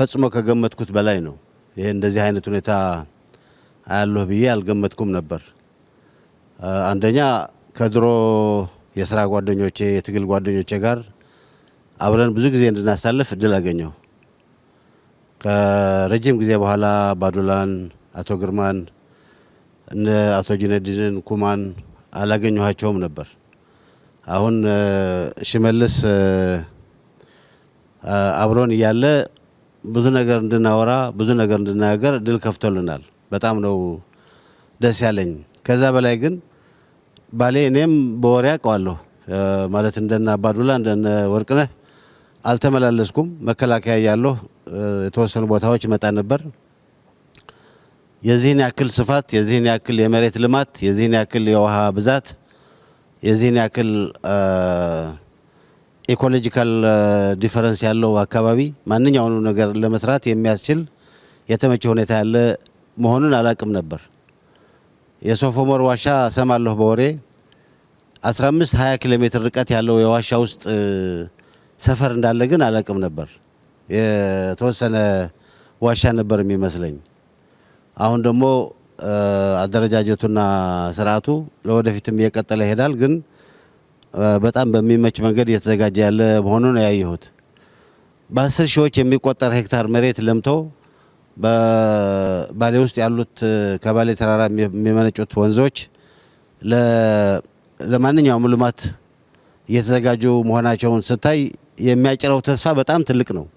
ፈጽሞ ከገመትኩት በላይ ነው። ይሄ እንደዚህ አይነት ሁኔታ አያለሁ ብዬ አልገመትኩም ነበር። አንደኛ ከድሮ የሥራ ጓደኞቼ የትግል ጓደኞቼ ጋር አብረን ብዙ ጊዜ እንድናሳልፍ እድል አገኘሁ። ከረጅም ጊዜ በኋላ ባዱላን፣ አቶ ግርማን፣ እነ አቶ ጁነዲንን፣ ኩማን አላገኘኋቸውም ነበር። አሁን ሽመልስ አብሮን እያለ ብዙ ነገር እንድናወራ ብዙ ነገር እንድናገር እድል ከፍቶልናል። በጣም ነው ደስ ያለኝ። ከዛ በላይ ግን ባሌ እኔም በወሬ አውቀዋለሁ ማለት እንደነ አባዱላ እንደነ ወርቅነህ አልተመላለስኩም። መከላከያ ያለው የተወሰኑ ቦታዎች መጣ ነበር። የዚህን ያክል ስፋት፣ የዚህን ያክል የመሬት ልማት፣ የዚህን ያክል የውሃ ብዛት፣ የዚህን ያክል ኢኮሎጂካል ዲፈረንስ ያለው አካባቢ ማንኛውንም ነገር ለመስራት የሚያስችል የተመቸ ሁኔታ ያለ መሆኑን አላቅም ነበር። የሶፍ ዑመር ዋሻ ሰማለሁ በወሬ 15-20 ኪሎ ሜትር ርቀት ያለው የዋሻ ውስጥ ሰፈር እንዳለ ግን አላቅም ነበር። የተወሰነ ዋሻ ነበር የሚመስለኝ። አሁን ደግሞ አደረጃጀቱና ስርዓቱ ለወደፊትም እየቀጠለ ይሄዳል። ግን በጣም በሚመች መንገድ እየተዘጋጀ ያለ መሆኑን ያየሁት። በ10 ሺዎች የሚቆጠር ሄክታር መሬት ለምቶ በባሌ ውስጥ ያሉት ከባሌ ተራራ የሚመነጩት ወንዞች ለማንኛውም ልማት እየተዘጋጁ መሆናቸውን ስታይ የሚያጭረው ተስፋ በጣም ትልቅ ነው።